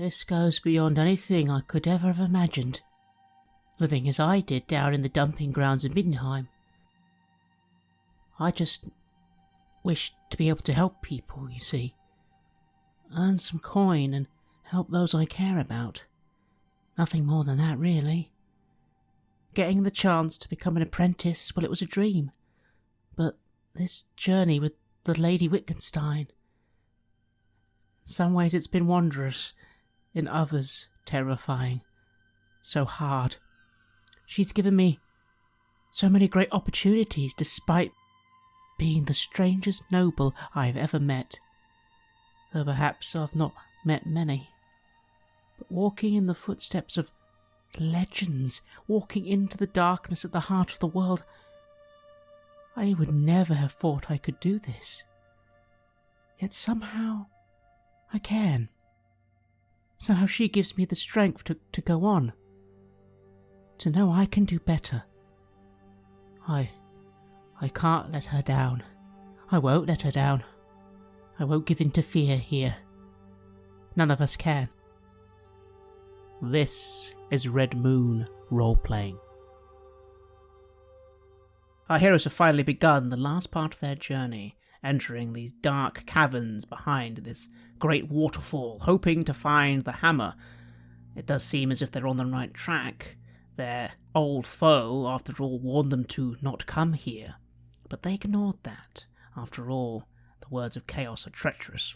This goes beyond anything I could ever have imagined, living as I did down in the dumping grounds of Middenheim. I just wish to be able to help people, you see. Earn some coin and help those I care about. Nothing more than that, really. Getting the chance to become an apprentice, well, it was a dream. But this journey with the Lady Wittgenstein, in some ways it's been wondrous, in others terrifying, so hard. She's given me so many great opportunities despite being the strangest noble I've ever met. Though perhaps I've not met many. But walking in the footsteps of legends, walking into the darkness at the heart of the world, I would never have thought I could do this. Yet somehow I can. Somehow she gives me the strength to go on. To know I can do better. I can't let her down. I won't let her down. I won't give in to fear here. None of us can. This is Red Moon Roleplaying. Our heroes have finally begun the last part of their journey, entering these dark caverns behind this great waterfall, hoping to find the hammer. It does seem as if they're on the right track. Their old foe, after all, warned them to not come here. But they ignored that. After all, the words of chaos are treacherous.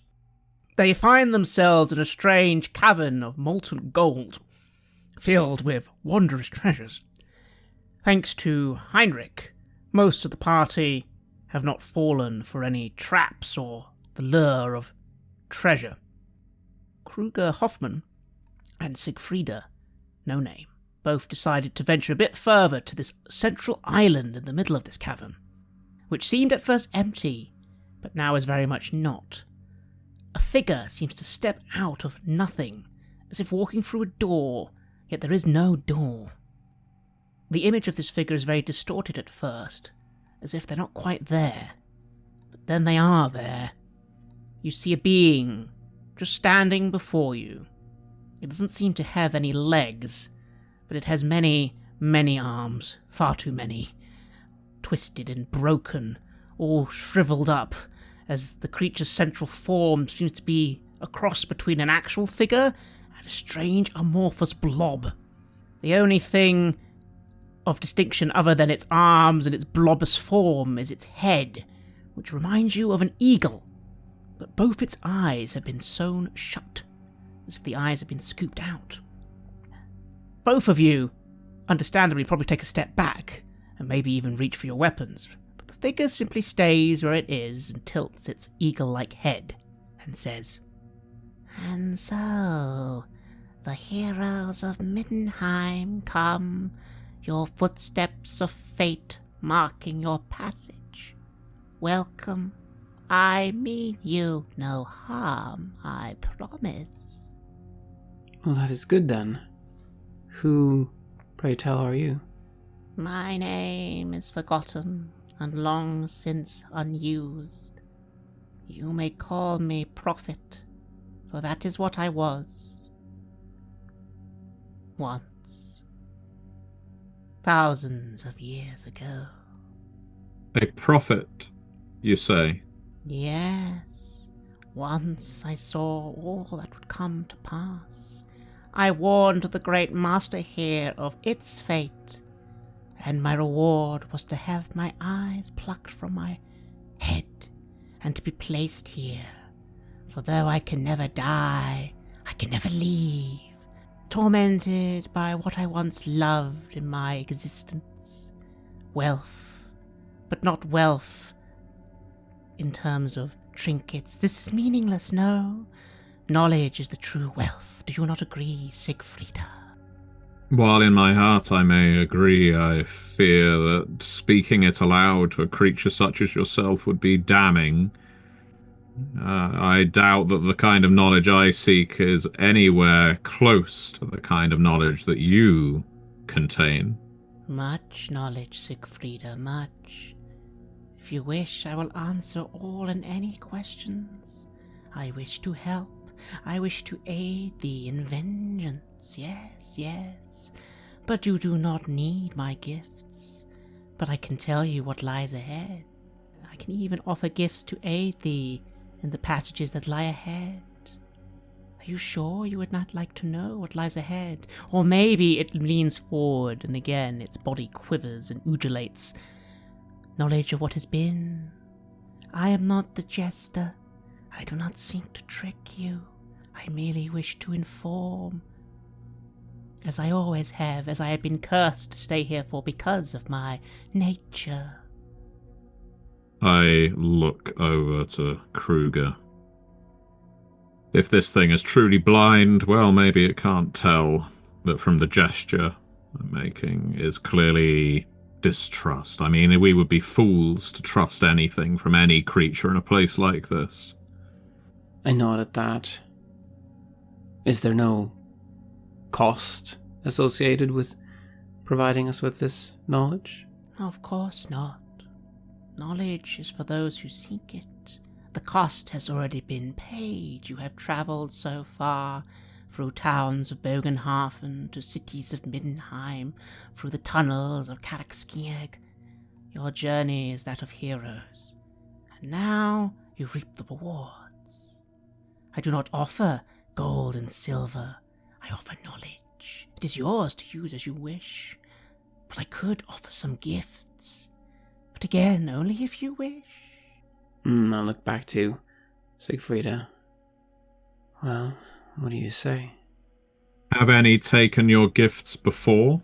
They find themselves in a strange cavern of molten gold, filled with wondrous treasures. Thanks to Heinrich, most of the party have not fallen for any traps or the lure of treasure. Kruger Hoffman and Siegfrieda, no name, both decided to venture a bit further to this central island in the middle of this cavern, which seemed at first empty, but now is very much not. A figure seems to step out of nothing, as if walking through a door, yet there is no door. The image of this figure is very distorted at first, as if they're not quite there. But then they are there. You see a being just standing before you. It doesn't seem to have any legs, but it has many, many arms, far too many, twisted and broken, all shriveled up, as the creature's central form seems to be a cross between an actual figure and a strange amorphous blob. The only thing of distinction other than its arms and its blobous form is its head, which reminds you of an eagle, but both its eyes have been sewn shut, as if the eyes have been scooped out. Both of you, understandably, probably take a step back, and maybe even reach for your weapons, but the figure simply stays where it is and tilts its eagle-like head, and says, "And so, the heroes of Middenheim come, your footsteps of fate marking your passage. Welcome. I mean you no harm, I promise." Well, that is good then. Who, pray tell, are you? My name is forgotten and long since unused. You may call me Prophet, for that is what I was. Once. Thousands of years ago. A prophet, you say? Yes. Once I saw all that would come to pass. I warned the great master here of its fate, and my reward was to have my eyes plucked from my head and to be placed here. For though I can never die, I can never leave, tormented by what I once loved in my existence. Wealth, but not wealth in terms of trinkets. This is meaningless, no. Knowledge is the true wealth. Do you not agree, Siegfrieda? While in my heart I may agree, I fear that speaking it aloud to a creature such as yourself would be damning. I doubt that the kind of knowledge I seek is anywhere close to the kind of knowledge that you contain. Much knowledge, Siegfrieda, much. If you wish, I will answer all and any questions. I wish to help, I wish to aid thee in vengeance, yes, yes. But you do not need my gifts. But I can tell you what lies ahead. I can even offer gifts to aid thee in the passages that lie ahead. Are you sure you would not like to know what lies ahead? Or maybe it leans forward, and again its body quivers and undulates. Knowledge of what has been. I am not the jester. I do not seek to trick you. I merely wish to inform. As I always have, as I have been cursed to stay here for because of my nature. I look over to Kruger. If this thing is truly blind, well, maybe it can't tell that from the gesture I'm making is clearly distrust. I mean, we would be fools to trust anything from any creature in a place like this. I nod at that. Is there no cost associated with providing us with this knowledge? Of course not. Knowledge is for those who seek it. The cost has already been paid. You have travelled so far, through towns of Bogenhafen to cities of Middenheim, through the tunnels of Karakskieg. Your journey is that of heroes, and now you reap the rewards. I do not offer gold and silver. I offer knowledge. It is yours to use as you wish, but I could offer some gifts. But again, only if you wish. I look back to Siegfrieda. Well, what do you say? Have any taken your gifts before?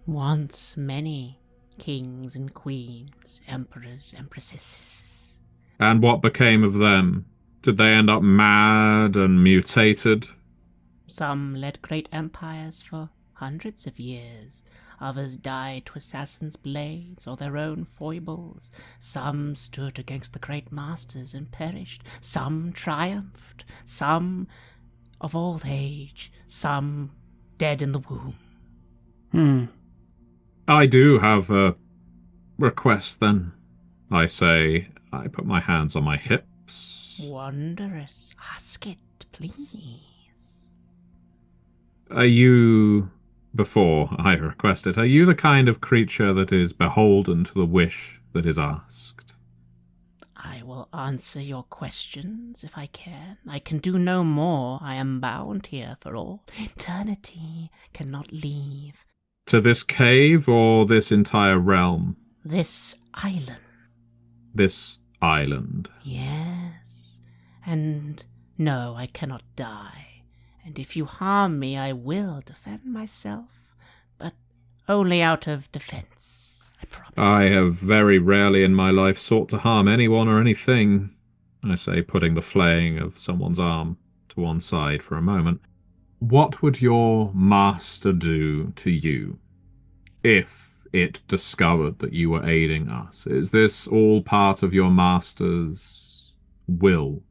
Once many kings and queens, emperors, empresses. And what became of them? Did they end up mad and mutated? Some led great empires for hundreds of years. Others died to assassins' blades or their own foibles. Some stood against the great masters and perished. Some triumphed. Some of old age. Some dead in the womb. I do have a request then. I say, I put my hands on my hips. Wondrous. Ask it, please. Are you... Before I request it, are you the kind of creature that is beholden to the wish that is asked? I will answer your questions if I can. I can do no more. I am bound here for all eternity. Cannot leave. To this cave or this entire realm? This island. This island. Yes. And no, I cannot die. And if you harm me, I will defend myself, but only out of defense, I promise. I have very rarely in my life sought to harm anyone or anything, I say, putting the flaying of someone's arm to one side for a moment. What would your master do to you if it discovered that you were aiding us? Is this all part of your master's will,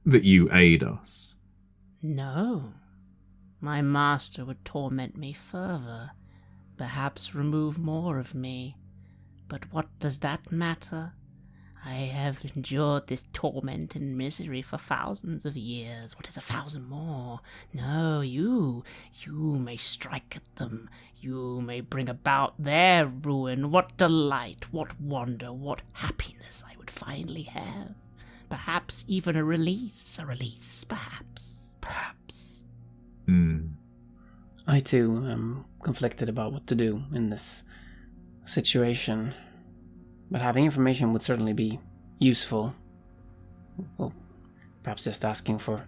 that you aid us? No. My master would torment me further, perhaps remove more of me. But what does that matter? I have endured this torment and misery for thousands of years. What is 1,000 more? No, you may strike at them. You may bring about their ruin. What delight, what wonder, what happiness I would finally have. Perhaps even a release, perhaps. I too am conflicted about what to do in this situation, but having information would certainly be useful. Well, perhaps just asking for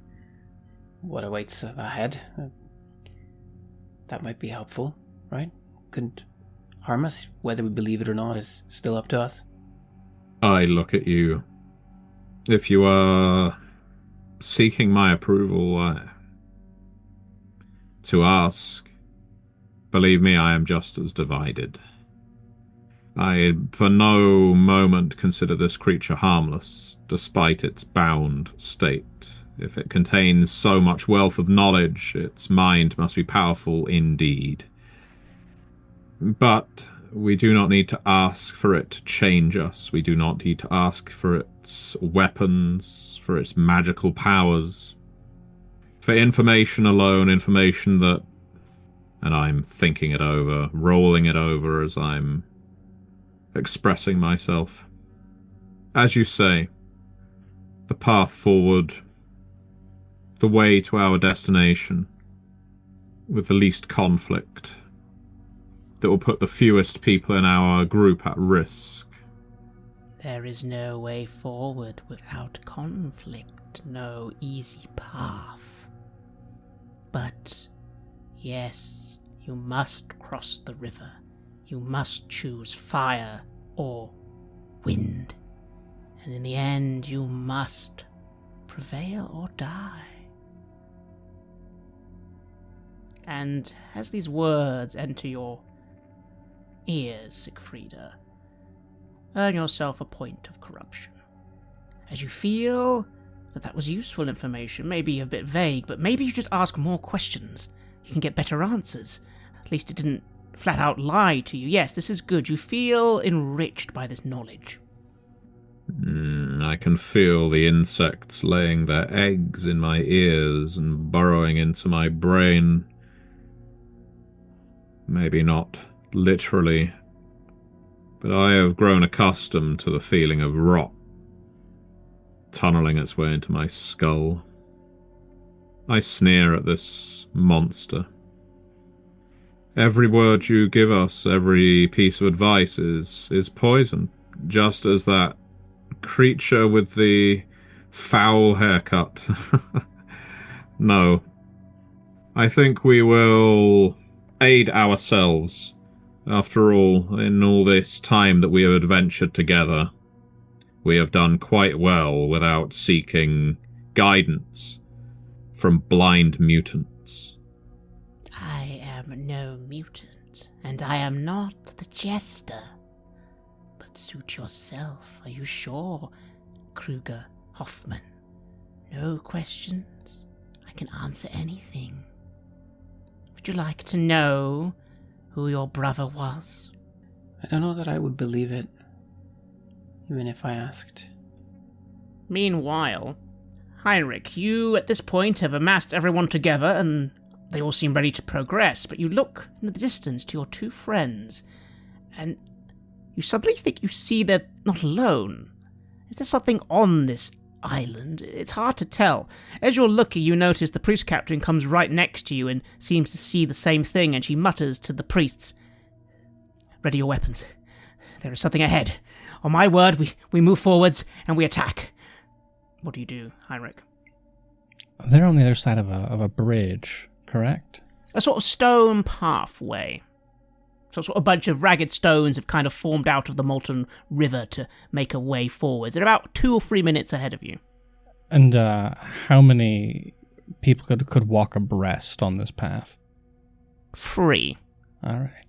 what awaits ahead. That might be helpful, right? Couldn't harm us. Whether we believe it or not is still up to us. I look at you. If you are seeking my approval, to ask, believe me, I am just as divided. I for no moment consider this creature harmless, despite its bound state. If it contains so much wealth of knowledge, its mind must be powerful indeed. But we do not need to ask for it to change us. We do not need to ask for its weapons, for its magical powers. For information alone, information that... And I'm thinking it over, rolling it over as I'm expressing myself. As you say, the path forward, the way to our destination, with the least conflict, that will put the fewest people in our group at risk. There is no way forward without conflict, no easy path. But, yes, you must cross the river. You must choose fire or wind. And in the end, you must prevail or die. And as these words enter your ears, Siegfrieda, earn yourself a point of corruption. As you feel that was useful information, maybe a bit vague, but maybe you just ask more questions. You can get better answers. At least it didn't flat out lie to you. Yes, this is good. You feel enriched by this knowledge. I can feel the insects laying their eggs in my ears and burrowing into my brain. Maybe not literally, but I have grown accustomed to the feeling of rot tunneling its way into my skull. I sneer at this monster. Every word you give us, every piece of advice is poison, just as that creature with the foul haircut. No. I think we will aid ourselves. After all, in all this time that we have adventured together, we have done quite well without seeking guidance from blind mutants. I am no mutant, and I am not the jester. But suit yourself, are you sure, Kruger Hoffman? No questions. I can answer anything. Would you like to know who your brother was? I don't know that I would believe it, even if I asked. Meanwhile, Heinrich, you at this point have amassed everyone together and they all seem ready to progress, but you look in the distance to your two friends and you suddenly think you see they're not alone. Is there something on this island? It's hard to tell. As you're looking, you notice the priest captain comes right next to you and seems to see the same thing, and she mutters to the priests, "Ready your weapons. There is something ahead. On my word, we move forwards and we attack." What do you do, Heinrich? They're on the other side of a bridge, correct? A sort of stone pathway. So sort of a bunch of ragged stones have kind of formed out of the molten river to make a way forwards. They're about 2 or 3 minutes ahead of you. And how many people could walk abreast on this path? 3. All right.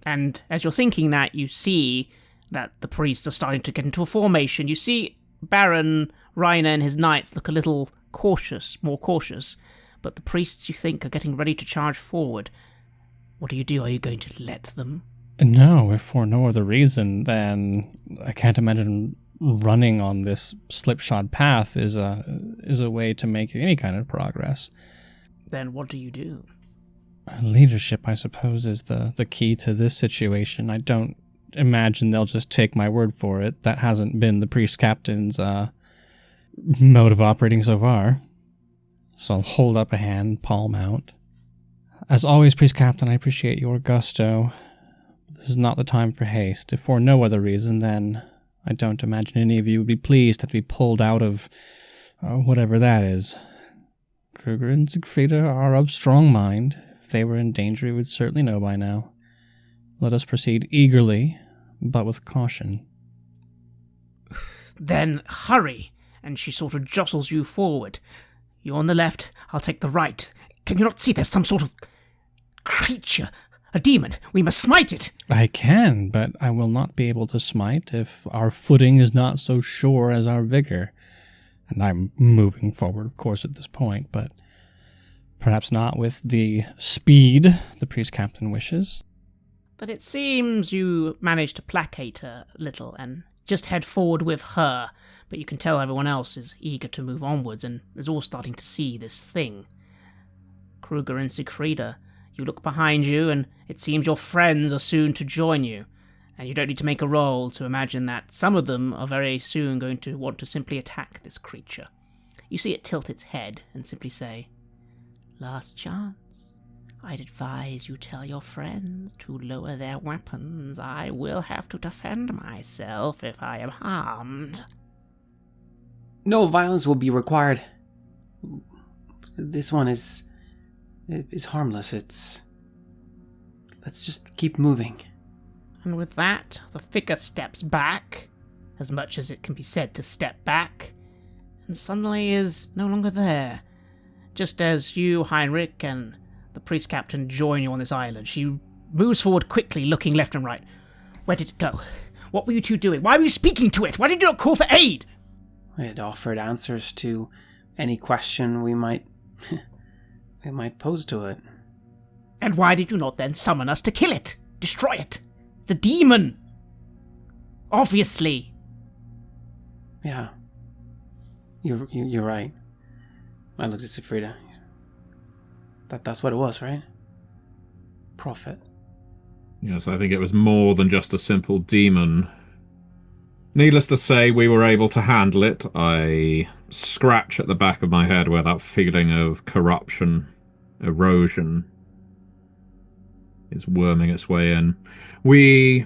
And as you're thinking that, you see that the priests are starting to get into a formation. You see Baron Reiner and his knights look a little more cautious, but the priests, you think, are getting ready to charge forward. What do you do? Are you going to let them? No, if for no other reason than I can't imagine running on this slipshod path is a way to make any kind of progress. Then what do you do? Leadership, I suppose, is the key to this situation. I don't imagine they'll just take my word for it. That hasn't been the priest captain's mode of operating so far. So I'll hold up a hand, palm out. As always, priest captain, I appreciate your gusto. This is not the time for haste. If for no other reason, then I don't imagine any of you would be pleased to be pulled out of whatever that is. Kruger and Siegfrieda are of strong mind. If they were in danger, we would certainly know by now. Let us proceed eagerly, but with caution. Then hurry! And she sort of jostles you forward. You're on the left, I'll take the right. Can you not see there's some sort of creature? A demon. We must smite it! I can, but I will not be able to smite if our footing is not so sure as our vigor. And I'm moving forward, of course, at this point, but perhaps not with the speed the priest captain wishes. But it seems you managed to placate her a little and just head forward with her, but you can tell everyone else is eager to move onwards and is all starting to see this thing. Kruger and Siegfrieda. You look behind you, and it seems your friends are soon to join you. And you don't need to make a roll to imagine that some of them are very soon going to want to simply attack this creature. You see it tilt its head and simply say, "Last chance. I'd advise you tell your friends to lower their weapons. I will have to defend myself if I am harmed." No violence will be required. This one is harmless. Let's just keep moving. And with that, the figure steps back, as much as it can be said to step back, and suddenly is no longer there. Just as you, Heinrich, and the priest captain join you on this island, she moves forward quickly, looking left and right. "Where did it go? What were you two doing? Why were you speaking to it? Why did you not call for aid?" It offered answers to any question we might pose to it. "And why did you not then summon us to kill it? Destroy it? It's a demon! Obviously!" Yeah. You're right. I looked at Siegfrieda. That's what it was, right? Prophet. Yes, I think it was more than just a simple demon. Needless to say, we were able to handle it. I scratch at the back of my head where that feeling of corruption, erosion is worming its way in. We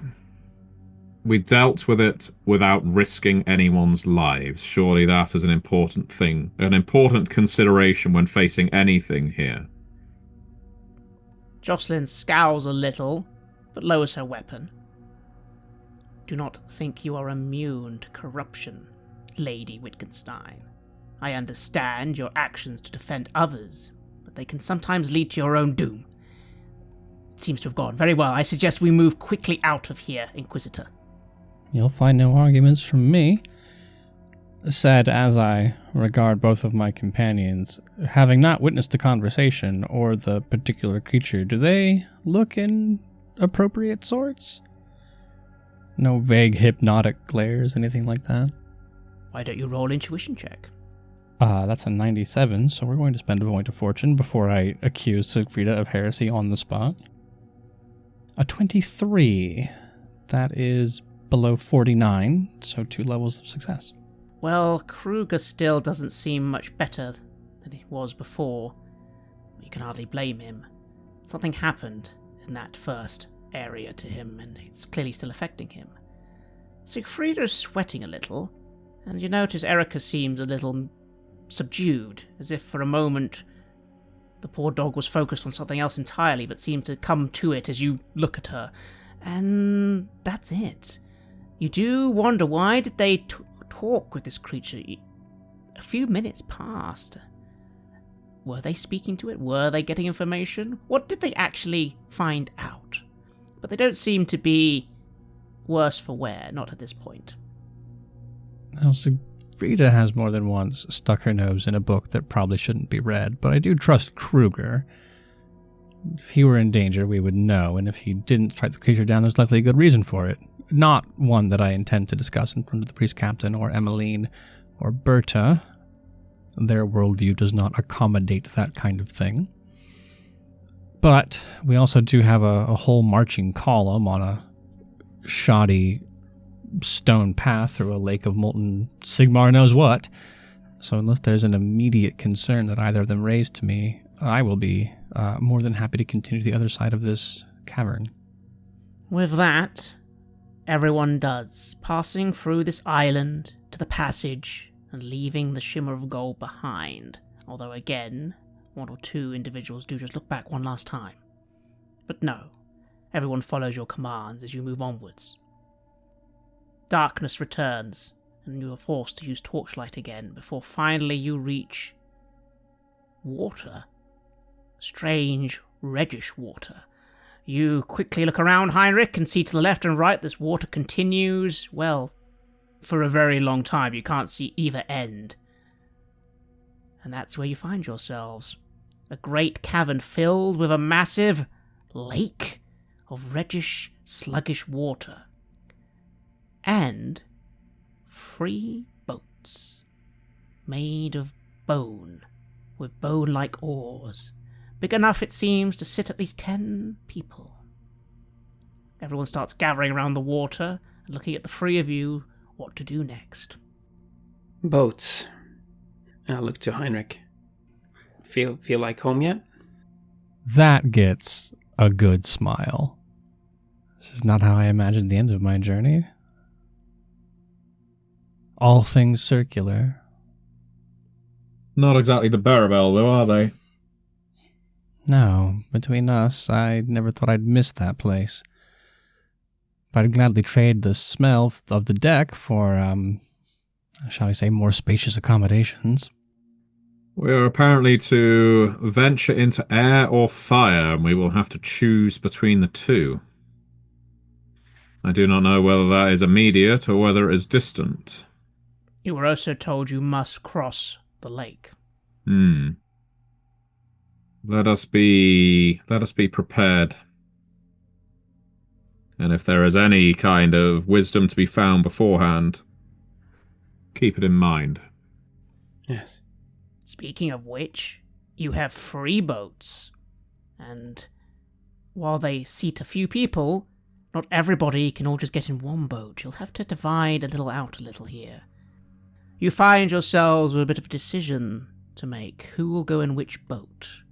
dealt with it without risking anyone's lives. Surely that is an important thing, an important consideration when facing anything here. Jocelyn scowls a little, but lowers her weapon. "Do not think you are immune to corruption, Lady Wittgenstein. I understand your actions to defend others, but they can sometimes lead to your own doom. It seems to have gone. Very well, I suggest we move quickly out of here, Inquisitor." You'll find no arguments from me. Said as I regard both of my companions, having not witnessed the conversation or the particular creature, do they look in appropriate sorts? No vague hypnotic glares, anything like that? Why don't you roll intuition check? That's a 97, so we're going to spend a point of fortune before I accuse Siegfrieda of heresy on the spot. A 23. That is below 49, so 2 levels of success. Well, Kruger still doesn't seem much better than he was before. You can hardly blame him. Something happened in that first area to him, and it's clearly still affecting him. Siegfrieda is sweating a little, and you notice Erica seems a little subdued, as if for a moment the poor dog was focused on something else entirely, but seemed to come to it as you look at her. And that's it. You do wonder, why did they talk with this creature? A few minutes passed. Were they speaking to it? Were they getting information? What did they actually find out? But they don't seem to be worse for wear, not at this point. Now, Siegfrieda has more than once stuck her nose in a book that probably shouldn't be read, but I do trust Kruger. If he were in danger, we would know, and if he didn't strike the creature down, there's likely a good reason for it. Not one that I intend to discuss in front of the priest captain or Emmeline or Berta. Their worldview does not accommodate that kind of thing. But we also do have a whole marching column on a shoddy stone path through a lake of molten Sigmar knows what. So unless there's an immediate concern that either of them raise to me, I will be more than happy to continue to the other side of this cavern. With that, everyone does, passing through this island to the passage and leaving the shimmer of gold behind, although again, 1 or 2 individuals do just look back one last time. But no, everyone follows your commands as you move onwards. Darkness returns, and you are forced to use torchlight again before finally you reach water. Strange, reddish water. You quickly look around, Heinrich, and see to the left and right this water continues, well, for a very long time. You can't see either end. And that's where you find yourselves. A great cavern filled with a massive lake of reddish, sluggish water. And 3 boats made of bone, with bone-like oars, Big enough, it seems, to sit at least 10 people. Everyone starts gathering around the water and looking at the three of you what to do next. Boats. I'll look to Heinrich. Feel like home yet? That gets a good smile. This is not how I imagined the end of my journey. All things circular. Not exactly the Barabel, though, are they? No, between us, I never thought I'd miss that place. But I'd gladly trade the smell of the deck for, shall we say, more spacious accommodations. We are apparently to venture into air or fire, and we will have to choose between the two. I do not know whether that is immediate or whether it is distant. You were also told you must cross the lake. Let us be prepared. And if there is any kind of wisdom to be found beforehand, keep it in mind. Yes. Speaking of which, you have 3 boats. And while they seat a few people, not everybody can all just get in one boat. You'll have to divide a little here. You find yourselves with a bit of a decision to make. Who will go in which boat?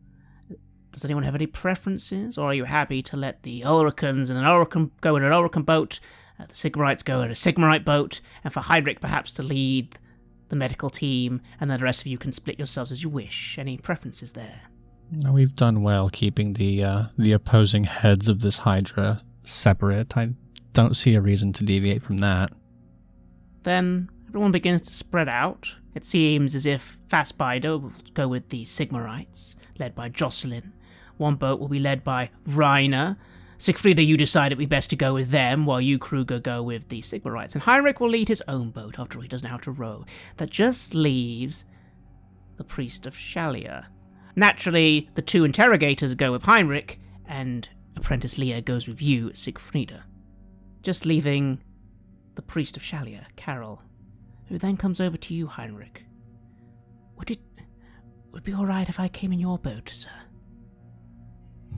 Does anyone have any preferences, or are you happy to let the Ulricans and an Ulrican go in an Ulrican boat, the Sigmarites go in a Sigmarite boat, and for Heinrich perhaps to lead the medical team, and then the rest of you can split yourselves as you wish? Any preferences there? No, we've done well keeping the opposing heads of this Hydra separate. I don't see a reason to deviate from that. Then everyone begins to spread out. It seems as if Fassbinder will go with the Sigmarites, led by Jocelyn. One boat will be led by Rainer. Siegfrieda, you decide it'd be best to go with them, while you, Kruger, go with the Sigmarites. And Heinrich will lead his own boat, after all he doesn't know how to row. That just leaves the Priest of Shalia. Naturally, the 2 interrogators go with Heinrich, and Apprentice Leah goes with you, Siegfrieda. Just leaving the Priest of Shalia, Carol, who then comes over to you, Heinrich. Would it be alright if I came in your boat, sir?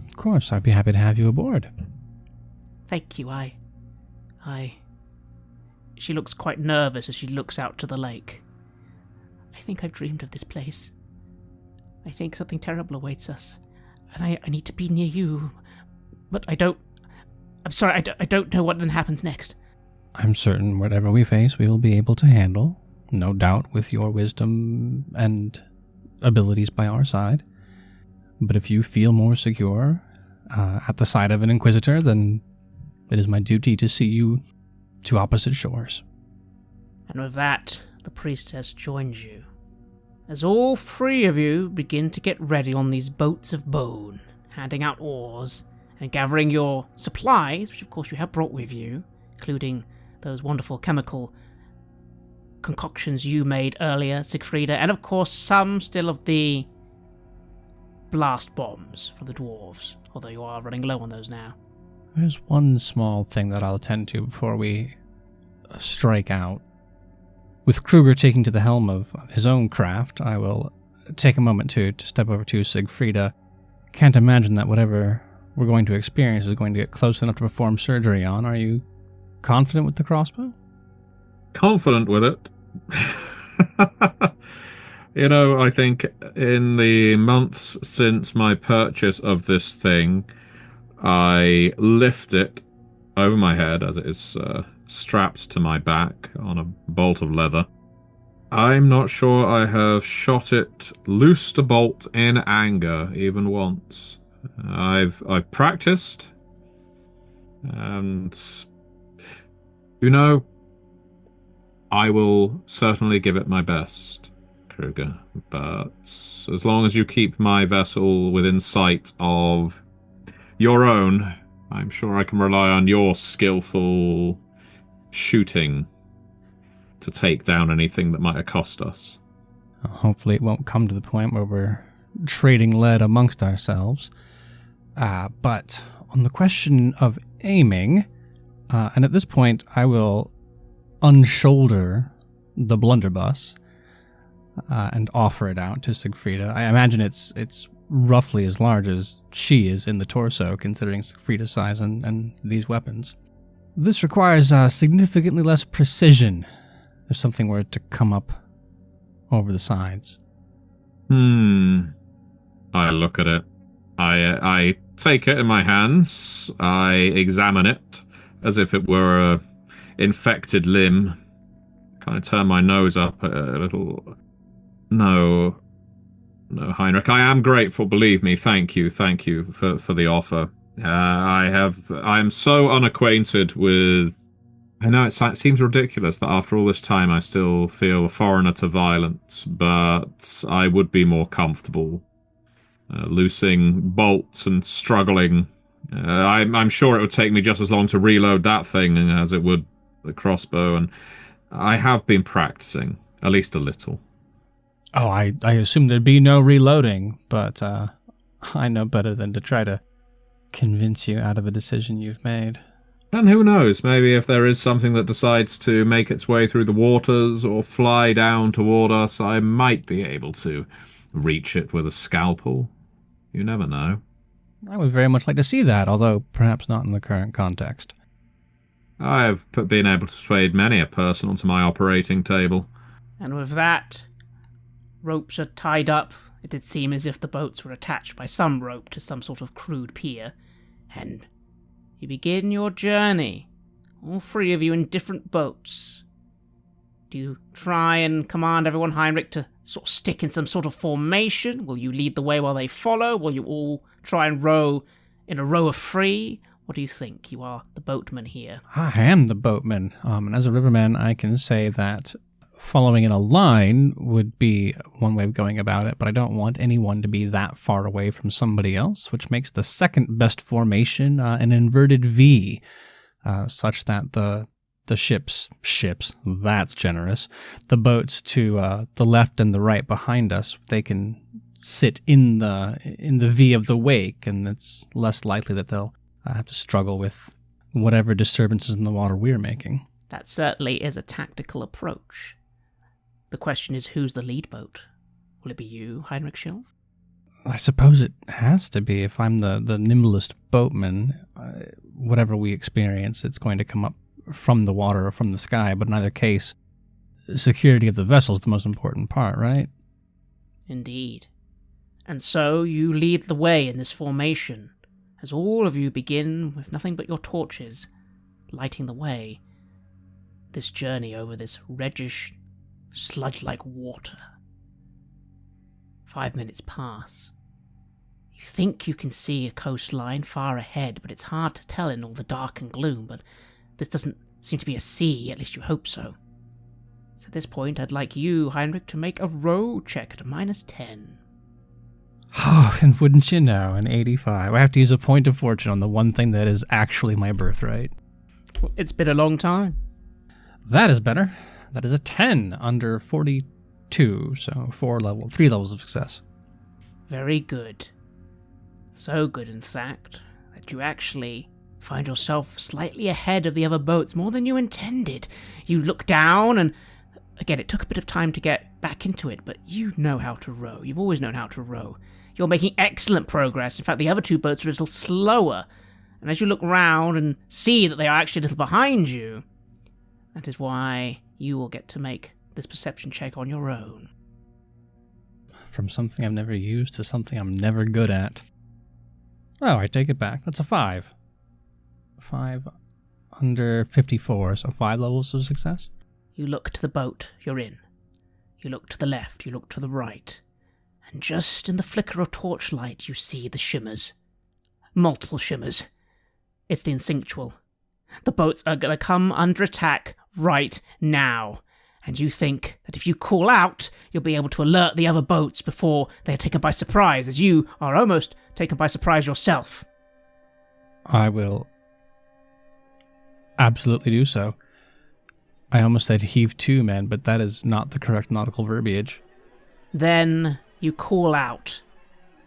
Of course, I'd be happy to have you aboard. Thank you, She looks quite nervous as she looks out to the lake. I think I've dreamed of this place. I think something terrible awaits us, and I need to be near you, but I'm sorry, I don't know what then happens next. I'm certain whatever we face, we will be able to handle, no doubt with your wisdom and abilities by our side. But if you feel more secure at the side of an Inquisitor, then it is my duty to see you to opposite shores. And with that, the priest has joined you, as all 3 of you begin to get ready on these boats of bone, handing out oars and gathering your supplies, which of course you have brought with you, including those wonderful chemical concoctions you made earlier, Siegfrieda, and of course some still of the blast bombs for the dwarves, although you are running low on those now. There's one small thing that I'll attend to before we strike out. With Kruger taking to the helm of his own craft, I will take a moment to step over to Siegfrieda. Can't imagine that whatever we're going to experience is going to get close enough to perform surgery on. Are you confident with the crossbow? Confident with it? I think in the months since my purchase of this thing, I lift it over my head as it is strapped to my back on a bolt of leather. I'm not sure I have shot it loose to bolt in anger even once. I've practiced, and I will certainly give it my best, Kruger, but as long as you keep my vessel within sight of your own, I'm sure I can rely on your skillful shooting to take down anything that might accost us. Hopefully it won't come to the point where we're trading lead amongst ourselves. But on the question of aiming, and at this point I will unshoulder the blunderbuss and offer it out to Siegfrieda. I imagine it's roughly as large as she is in the torso, considering Frida's size and these weapons. This requires significantly less precision if something were to come up over the sides. I look at it. I take it in my hands. I examine it as if it were a infected limb. Kind of turn my nose up a little. No, Heinrich, I am grateful, believe me. Thank you for the offer. I am so unacquainted with... I know it seems ridiculous that after all this time I still feel a foreigner to violence, but I would be more comfortable loosing bolts and struggling. I'm sure it would take me just as long to reload that thing as it would the crossbow, and I have been practicing, at least a little. Oh, I assume there'd be no reloading, but I know better than to try to convince you out of a decision you've made. And who knows, maybe if there is something that decides to make its way through the waters or fly down toward us, I might be able to reach it with a scalpel. You never know. I would very much like to see that, although perhaps not in the current context. I have been able to persuade many a person onto my operating table. And with that, ropes are tied up. It did seem as if the boats were attached by some rope to some sort of crude pier. And you begin your journey, all three of you in different boats. Do you try and command everyone, Heinrich, to sort of stick in some sort of formation? Will you lead the way while they follow? Will you all try and row in a row of three? What do you think? You are the boatman here. I am the boatman, and as a riverman, I can say that following in a line would be one way of going about it, but I don't want anyone to be that far away from somebody else, which makes the second best formation an inverted V, such that the ships, that's generous, the boats to the left and the right behind us, they can sit in the V of the wake, and it's less likely that they'll have to struggle with whatever disturbances in the water we're making. That certainly is a tactical approach. The question is, who's the lead boat? Will it be you, Heinrich Schilf? I suppose it has to be. If I'm the nimblest boatman, whatever we experience, it's going to come up from the water or from the sky, but in either case, security of the vessel is the most important part, right? Indeed. And so you lead the way in this formation, as all of you begin with nothing but your torches, lighting the way. This journey over this reddish, sludge-like water. 5 minutes pass. You think you can see a coastline far ahead, but it's hard to tell in all the dark and gloom, but this doesn't seem to be a sea, at least you hope so. So at this point, I'd like you, Heinrich, to make a row check at a -10. Oh, and wouldn't you know, an 85. I have to use a point of fortune on the one thing that is actually my birthright. It's been a long time. That is better. That is a 10 under 42, so 3 levels of success. Very good. So good, in fact, that you actually find yourself slightly ahead of the other boats, more than you intended. You look down, and again, it took a bit of time to get back into it, but you know how to row. You've always known how to row. You're making excellent progress. In fact, the other two boats are a little slower, and as you look round and see that they are actually a little behind you, that is why you will get to make this perception check on your own. From something I've never used to something I'm never good at. Oh, I take it back. That's a 5. 5 under 54, so 5 levels of success. You look to the boat you're in. You look to the left, you look to the right. And just in the flicker of torchlight, you see the shimmers. Multiple shimmers. It's the instinctual. The boats are going to come under attack right now. And you think that if you call out, you'll be able to alert the other boats before they are taken by surprise, as you are almost taken by surprise yourself. I will absolutely do so. I almost said heave to, man, but that is not the correct nautical verbiage. Then you call out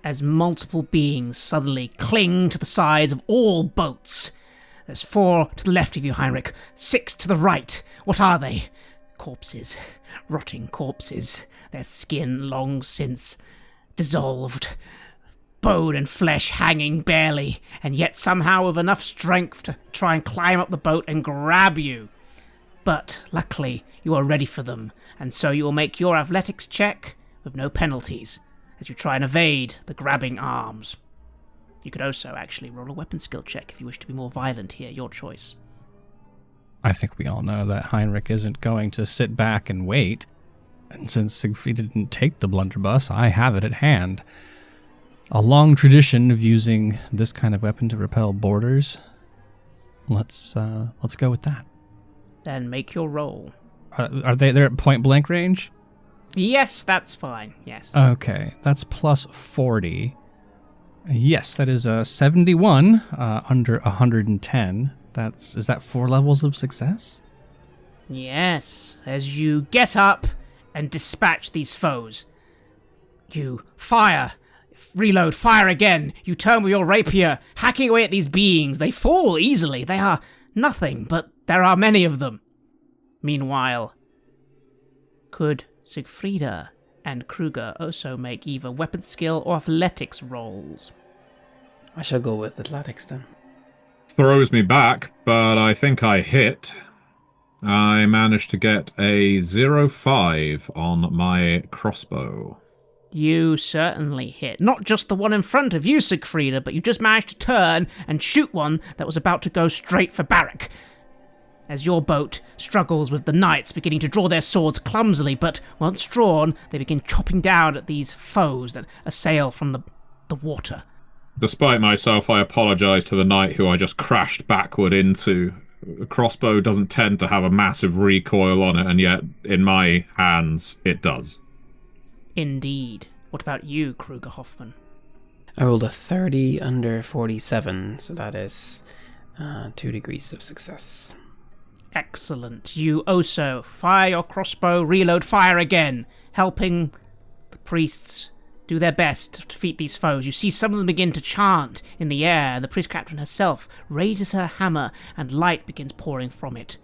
as multiple beings suddenly cling to the sides of all boats. There's 4 to the left of you, Heinrich, 6 to the right. What are they? Corpses. Rotting corpses. Their skin long since dissolved. bone and flesh hanging barely, and yet somehow with enough strength to try and climb up the boat and grab you. But luckily, you are ready for them, and so you will make your athletics check with no penalties as you try and evade the grabbing arms. You could also actually roll a weapon skill check if you wish to be more violent here, your choice. I think we all know that Heinrich isn't going to sit back and wait. And since Siegfried didn't take the blunderbuss, I have it at hand. A long tradition of using this kind of weapon to repel boarders. Let's go with that. Then make your roll. Are they're at point blank range? Yes, that's fine, yes. Okay, that's plus 40. Yes, that is 71 under 110. Is that 4 levels of success? Yes, as you get up and dispatch these foes. You fire, reload, fire again. You turn with your rapier, hacking away at these beings. They fall easily. They are nothing, but there are many of them. Meanwhile, could Siegfrieda and Kruger also make either weapon skill or athletics rolls? I shall go with athletics then. Throws me back, but I think I hit. I managed to get a 0.5 on my crossbow. You certainly hit. Not just the one in front of you, Siegfrieda, but you just managed to turn and shoot one that was about to go straight for Barrack. As your boat struggles with the knights beginning to draw their swords clumsily, but once drawn, they begin chopping down at these foes that assail from the water. Despite myself, I apologise to the knight who I just crashed backward into. A crossbow doesn't tend to have a massive recoil on it, and yet, in my hands, it does. Indeed. What about you, Kruger Hoffman? I rolled a 30 under 47, so that is 2 degrees of success. Excellent. You also fire your crossbow, reload, fire again, helping the priests do their best to defeat these foes. You see some of them begin to chant in the air, and the priest captain herself raises her hammer, and light begins pouring from it.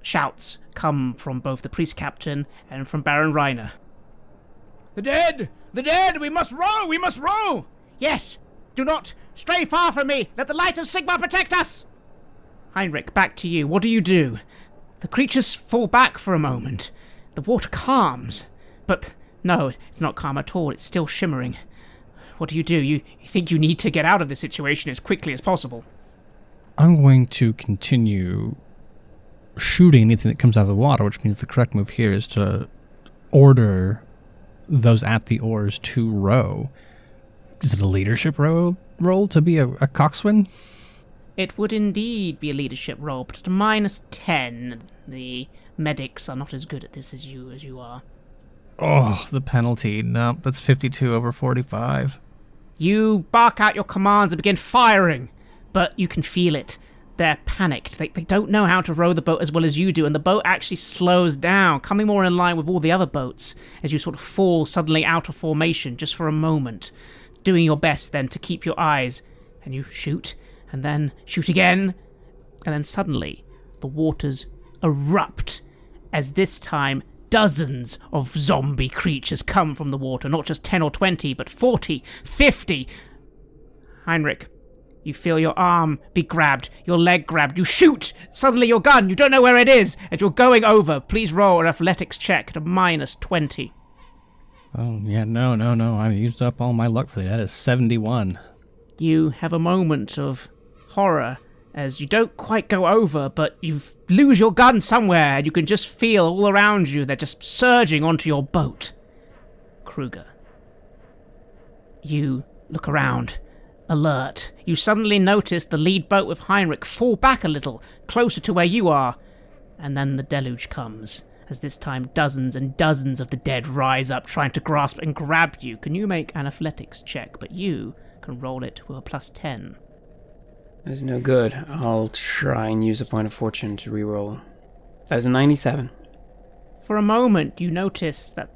Shouts come from both the priest captain and from Baron Reiner. The dead! The dead! We must row! We must row! Yes! Do not stray far from me! Let the light of Sigmar protect us! Heinrich, back to you. What do? The creatures fall back for a moment. The water calms. But no, it's not calm at all. It's still shimmering. What do? You think you need to get out of this situation as quickly as possible? I'm going to continue shooting anything that comes out of the water, which means the correct move here is to order those at the oars to row. Is it a leadership role to be a coxswain? It would indeed be a leadership role, but at a -10, the medics are not as good at this as you are. Oh, the penalty. No, that's 52 over 45. You bark out your commands and begin firing, but you can feel it. They're panicked. They don't know how to row the boat as well as you do, and the boat actually slows down, coming more in line with all the other boats, as you sort of fall suddenly out of formation just for a moment, doing your best then to keep your eyes, and you shoot, and then shoot again, and then suddenly the waters erupt, as this time dozens of zombie creatures come from the water, not just 10 or 20, but 40, 50. Heinrich, you feel your arm be grabbed, your leg grabbed, you shoot! Suddenly your gun, you don't know where it is, as you're going over. Please roll an athletics check at a -20. Oh, yeah, no, I've used up all my luck for that. That is 71. You have a moment of horror as you don't quite go over, but you lose your gun somewhere, and you can just feel all around you they're just surging onto your boat. Kruger. You look around, alert. You suddenly notice the lead boat with Heinrich fall back a little, closer to where you are, and then the deluge comes, as this time dozens and dozens of the dead rise up, trying to grasp and grab you. Can you make an athletics check? But you can roll it with a +10. That is no good. I'll try and use a point of fortune to reroll. That is a 97. For a moment, you notice that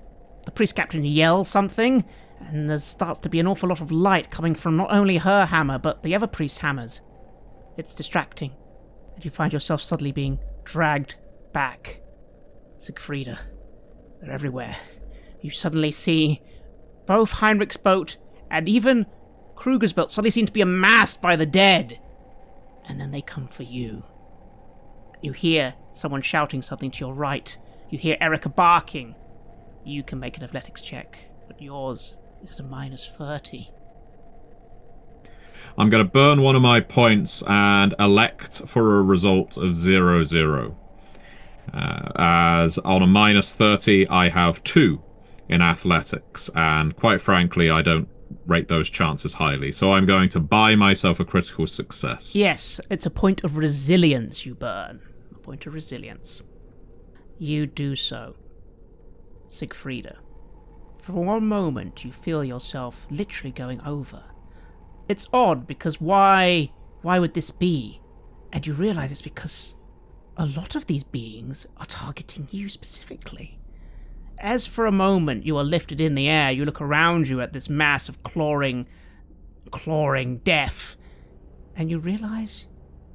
the priest captain yells something, and there starts to be an awful lot of light coming from not only her hammer, but the other priest's hammers. It's distracting, and you find yourself suddenly being dragged back. Siegfrieda, they're everywhere. You suddenly see both Heinrich's boat and even Kruger's belt suddenly seem to be amassed by the dead. And then they come for you. You hear someone shouting something to your right. You hear Erica barking. You can make an athletics check, but yours is at a -30. I'm going to burn one of my points and elect for a result of 0-0. As on a -30, I have 2 in athletics, and quite frankly, I don't rate those chances highly, so I'm going to buy myself a critical success. Yes, it's a point of resilience you burn. A point of resilience. You do so. Siegfrieda. For one moment, you feel yourself literally going over. It's odd, because why would this be? And you realize it's because a lot of these beings are targeting you specifically. As for a moment you are lifted in the air, you look around you at this mass of clawing death, and you realize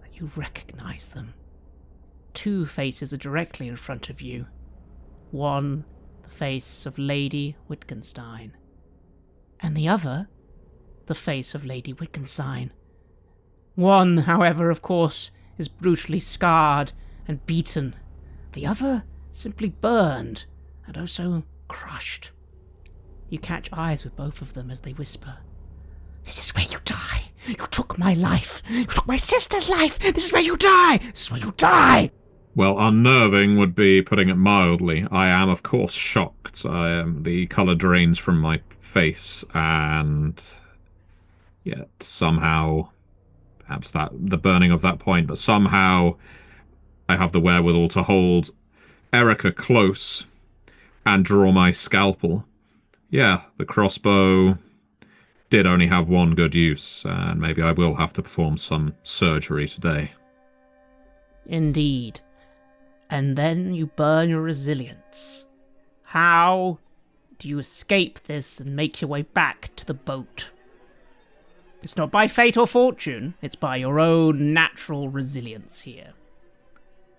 that you recognize them. 2 faces are directly in front of you. One, the face of Lady Wittgenstein, and the other, the face of Lady Wittgenstein. One, however, of course, is brutally scarred and beaten. The other simply burned and also crushed. You catch eyes with both of them as they whisper, "This is where you die. You took my life. You took my sister's life. This is where you die. This is where you die." Well, unnerving would be putting it mildly. I am, of course, shocked. The colour drains from my face, and yet somehow, perhaps the burning of that point, but somehow I have the wherewithal to hold Erica close and draw my scalpel. Yeah, the crossbow did only have one good use, and maybe I will have to perform some surgery today. Indeed. And then you burn your resilience. How do you escape this and make your way back to the boat? It's not by fate or fortune, it's by your own natural resilience here.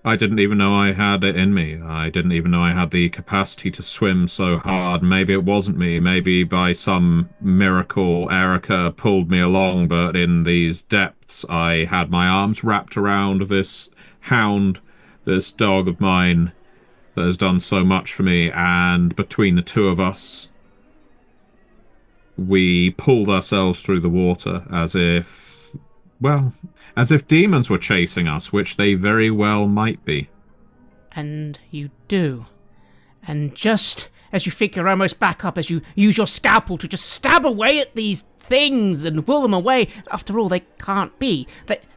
I didn't even know I had it in me. I didn't even know I had the capacity to swim so hard. Maybe it wasn't me. Maybe by some miracle Erica pulled me along, but in these depths I had my arms wrapped around this hound, this dog of mine that has done so much for me, and between the 2 of us, we pulled ourselves through the water as if demons were chasing us, which they very well might be. And you do. And just as you think you're almost back up, as you use your scalpel to just stab away at these things and will them away, after all, they can't be.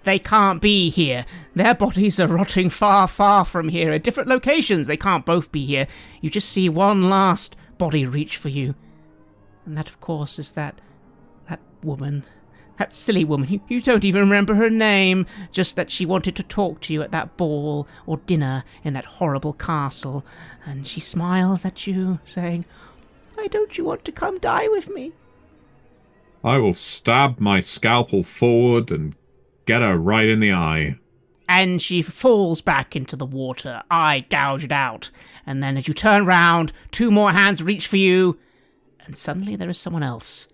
They can't be here. Their bodies are rotting far, far from here, at different locations. They can't both be here. You just see one last body reach for you. And that, of course, is that woman. That silly woman. You don't even remember her name, just that she wanted to talk to you at that ball or dinner in that horrible castle, and she smiles at you, saying, "Why don't you want to come die with me?" I will stab my scalpel forward and get her right in the eye. And she falls back into the water, eye gouged out, and then as you turn round, 2 more hands reach for you, and suddenly there is someone else.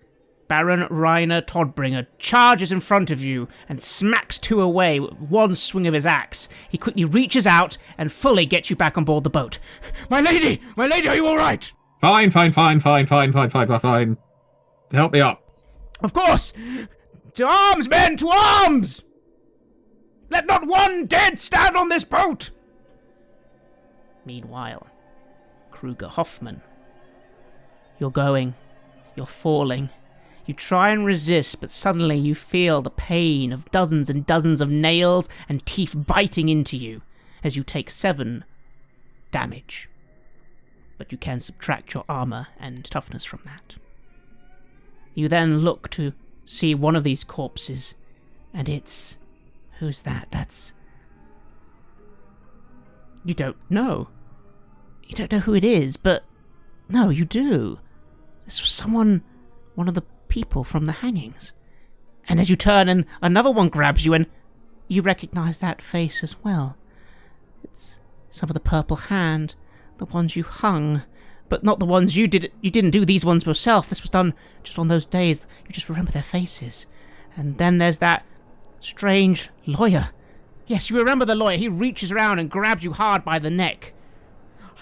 Baron Rainer Todbringer charges in front of you and smacks 2 away with one swing of his axe. He quickly reaches out and fully gets you back on board the boat. My lady, are you all right?" Fine. Help me up. "Of course! To arms, men, to arms! Let not one dead stand on this boat!" Meanwhile, Kruger Hoffman. You're going. You're falling. You try and resist, but suddenly you feel the pain of dozens and dozens of nails and teeth biting into you as you take 7 damage. But you can subtract your armor and toughness from that. You then look to see one of these corpses, and it's... Who's that? You don't know. You don't know who it is, but... No, you do. This was one of the people from the hangings. And as you turn and another one grabs you, and you recognize that face as well. It's some of the Purple Hand, the ones you hung, But not the ones you did. You didn't do these ones yourself. This was done just on those days. You just remember their faces. And then there's that strange lawyer. Yes, you remember the lawyer. He reaches around and grabs you hard by the neck.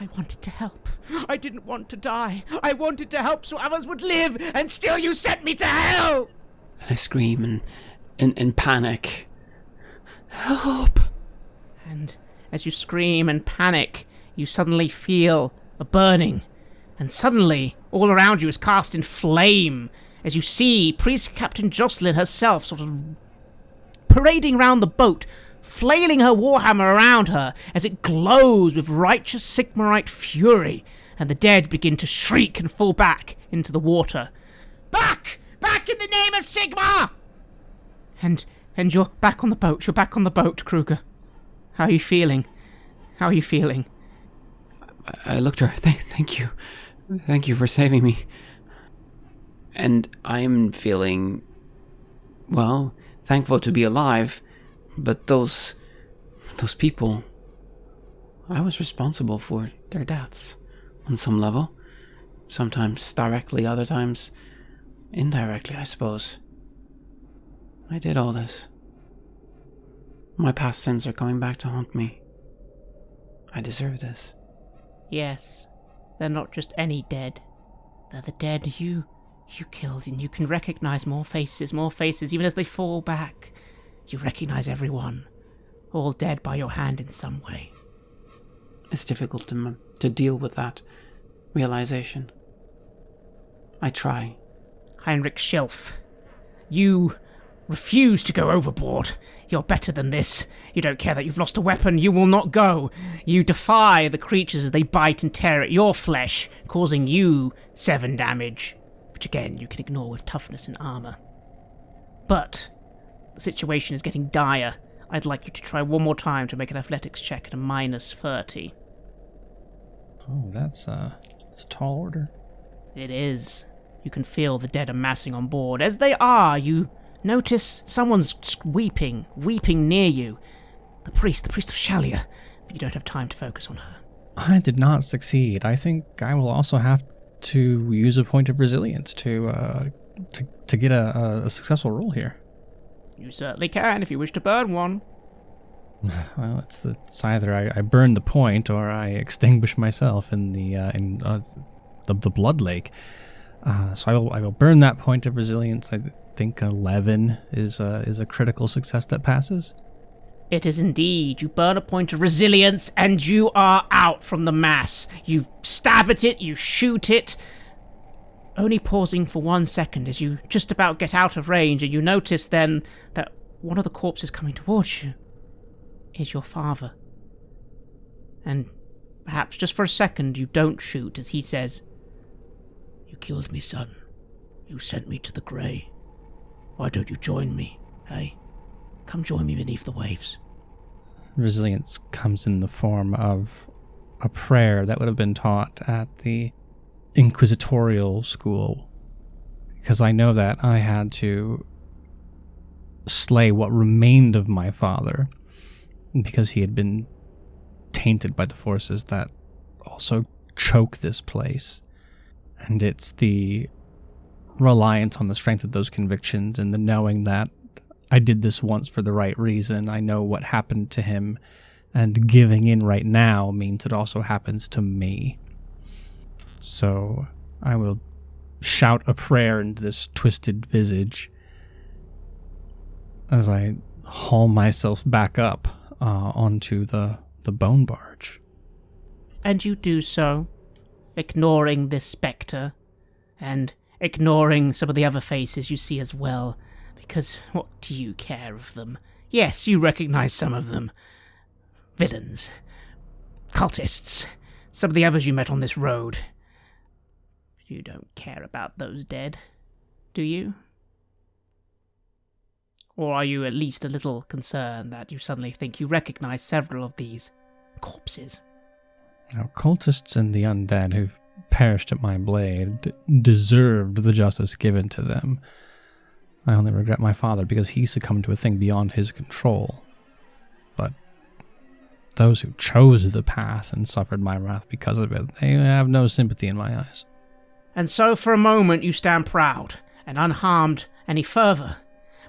I wanted to help. I didn't want to die. I wanted to help so others would live, and still you sent me to hell! And I scream in panic. Help! And as you scream and panic, you suddenly feel a burning. And suddenly, all around you is cast in flame, as you see Priest Captain Jocelyn herself sort of parading around the boat, flailing her warhammer around her as it glows with righteous Sigmarite fury, and the dead begin to shriek and fall back into the water. Back! Back in the name of Sigmar! And you're back on the boat. You're back on the boat, Kruger. How are you feeling? How are you feeling? I looked at her. Thank you. Thank you for saving me. And I'm feeling, well, thankful to be alive, but those people, I was responsible for their deaths on some level. Sometimes directly, other times indirectly, I suppose. I did all this. My past sins are coming back to haunt me. I deserve this. Yes, they're not just any dead. They're the dead you killed, and you can recognize more faces, even as they fall back. You recognize everyone, all dead by your hand in some way. It's difficult to deal with that realization. I try. Heinrich Schilf, you refuse to go overboard. You're better than this. You don't care that you've lost a weapon. You will not go. You defy the creatures as they bite and tear at your flesh, causing you 7 damage, which again you can ignore with toughness and armor. But the situation is getting dire. I'd like you to try one more time to make an athletics check at a -30. Oh, that's a tall order. It is. You can feel the dead amassing on board. As they are, you notice someone's weeping near you. The priest of Shalia, but you don't have time to focus on her. I did not succeed. I think I will also have to use a point of resilience to get a successful roll here. You certainly can if you wish to burn one. Well, it's either I burn the point or I extinguish myself in the blood lake. So I will burn that point of resilience. I think 11 is a critical success that passes. It is indeed. You burn a point of resilience and you are out from the mass. You stab at it, you shoot it, only pausing for 1 second as you just about get out of range, and you notice then that one of the corpses coming towards you is your father. And perhaps just for a second you don't shoot as he says, "You killed me, son. You sent me to the grey. Why don't you join me, eh? Come join me beneath the waves." Resilience comes in the form of a prayer that would have been taught at the inquisitorial school, because I know that I had to slay what remained of my father, because he had been tainted by the forces that also choke this place. And it's the reliance on the strength of those convictions and the knowing that I did this once for the right reason. I know what happened to him, and giving in right now means it also happens to me. So I will shout a prayer into this twisted visage as I haul myself back up onto the bone barge. And you do so, ignoring this spectre, and ignoring some of the other faces you see as well, because what do you care of them? Yes, you recognize some of them. Villains. Cultists. Some of the others you met on this road. You don't care about those dead, do you? Or are you at least a little concerned that you suddenly think you recognize several of these corpses? Now, cultists and the undead who've perished at my blade deserved the justice given to them. I only regret my father because he succumbed to a thing beyond his control. But those who chose the path and suffered my wrath because of it, they have no sympathy in my eyes. And so for a moment you stand proud and unharmed any further.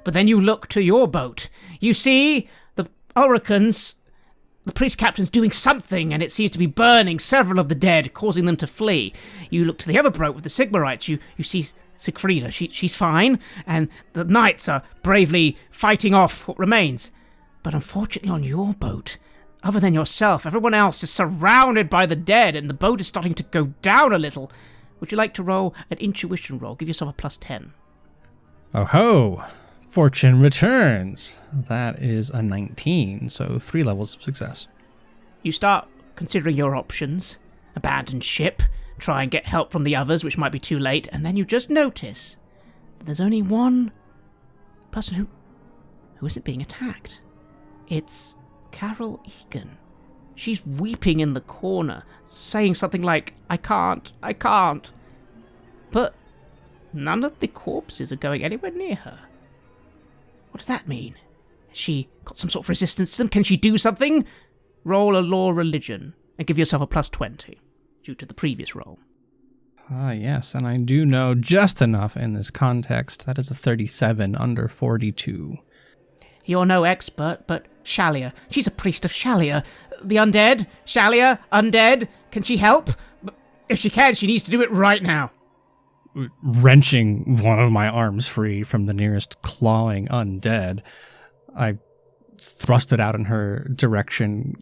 But then you look to your boat. You see the Hurricanes, the priest captain's doing something, and it seems to be burning several of the dead, causing them to flee. You look to the other boat with the Sigmarites. You see Siegfrieda. She's fine, and the knights are bravely fighting off what remains. But unfortunately on your boat, other than yourself, everyone else is surrounded by the dead, and the boat is starting to go down a little. Would you like to roll an intuition roll? Give yourself a +10. Oh ho! Fortune returns. That is a 19, so 3 levels of success. You start considering your options. Abandon ship, try and get help from the others, which might be too late, and then you just notice that there's only one person who isn't being attacked. It's Carol Egan. She's weeping in the corner, saying something like, I can't. But none of the corpses are going anywhere near her. What does that mean? Has she got some sort of resistance to them? Can she do something? Roll a law religion and give yourself a +20 due to the previous roll. Ah, yes, and I do know just enough in this context. That is a 37 under 42. You're no expert, but Shalia. She's a priest of Shalia. The undead? Shalia? Undead? Can she help? If she can, she needs to do it right now. Wrenching one of my arms free from the nearest clawing undead, I thrust it out in her direction,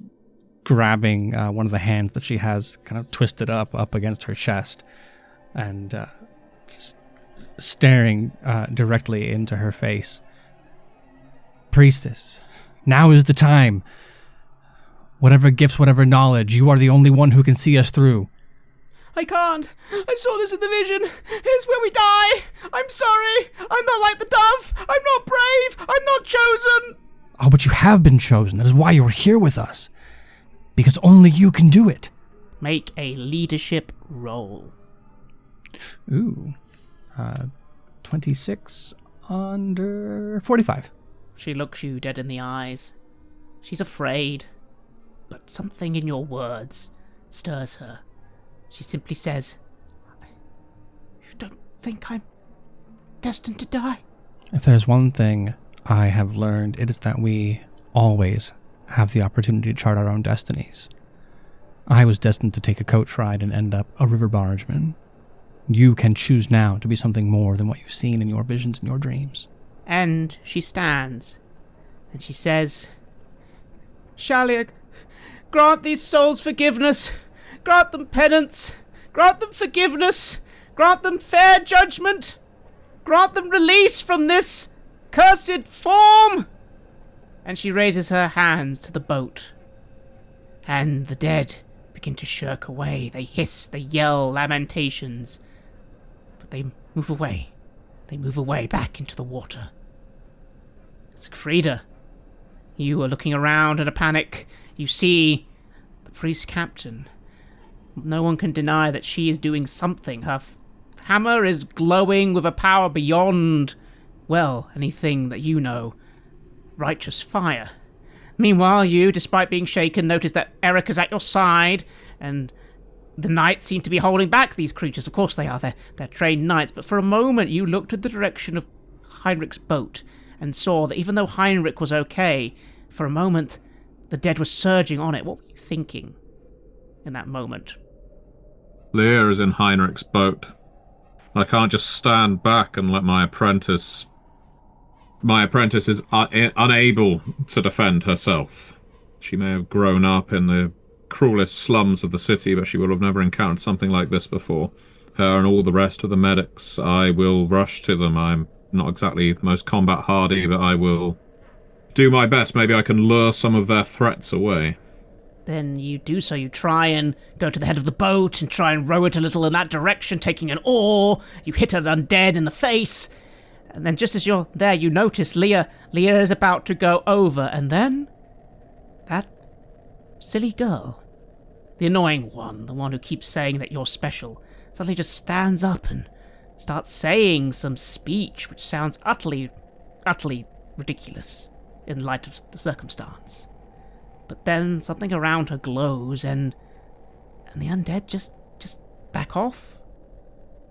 grabbing one of the hands that she has kind of twisted up against her chest, and just staring directly into her face. Priestess, now is the time. Whatever gifts, whatever knowledge, you are the only one who can see us through. I can't. I saw this in the vision. Here's where we die. I'm sorry. I'm not like the dove. I'm not brave. I'm not chosen. Oh, but you have been chosen. That is why you're here with us. Because only you can do it. Make a leadership roll. Ooh. 26 under 45. She looks you dead in the eyes. She's afraid. But something in your words stirs her. She simply says, You don't think I'm destined to die? If there's one thing I have learned, it is that we always have the opportunity to chart our own destinies. I was destined to take a coach ride and end up a river bargeman. You can choose now to be something more than what you've seen in your visions and your dreams. And she stands, and she says, Shalia, grant these souls forgiveness. Grant them penance. Grant them forgiveness. Grant them fair judgment. Grant them release from this cursed form. And she raises her hands to the boat. And the dead begin to shirk away. They hiss, they yell lamentations. But they move away. They move away back into the water. Siegfrieda, you are looking around in a panic. You see the priest captain. No one can deny that she is doing something. Her hammer is glowing with a power beyond, well, anything that you know. Righteous fire. Meanwhile, you, despite being shaken, notice that Erica's at your side, and the knights seem to be holding back these creatures. Of course they are. They're trained knights. But for a moment, you looked at the direction of Heinrich's boat and saw that even though Heinrich was okay, for a moment, the dead were surging on it. What were you thinking in that moment? Lear is in Heinrich's boat. I can't just stand back and let my apprentice... My apprentice is unable to defend herself. She may have grown up in the cruelest slums of the city, but she will have never encountered something like this before. Her and all the rest of the medics, I will rush to them. I'm not exactly the most combat hardy, but I will do my best. Maybe I can lure some of their threats away. Then you do so. You try and go to the head of the boat and try and row it a little in that direction, taking an oar. You hit an undead in the face. And then just as you're there, you notice Leah is about to go over. And then that silly girl, the annoying one, the one who keeps saying that you're special, suddenly just stands up and starts saying some speech which sounds utterly ridiculous in light of the circumstance. But then something around her glows, and the undead just back off.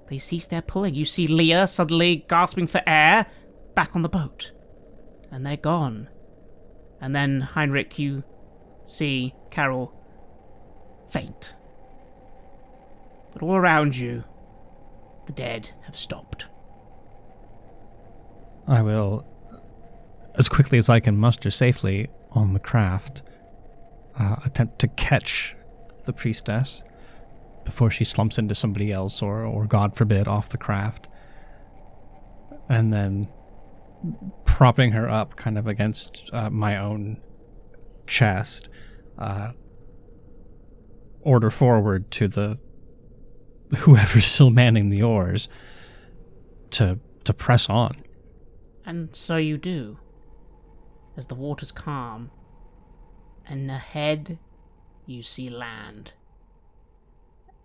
They cease their pulling. You see Leah suddenly gasping for air, back on the boat. And they're gone. And then, Heinrich, you see Carol faint. But all around you, the dead have stopped. I will, as quickly as I can muster safely on the craft, attempt to catch the priestess before she slumps into somebody else or God forbid, off the craft. And then propping her up kind of against my own chest, order forward to the whoever's still manning the oars to press on. And so you do, as the waters calm, and ahead you see land.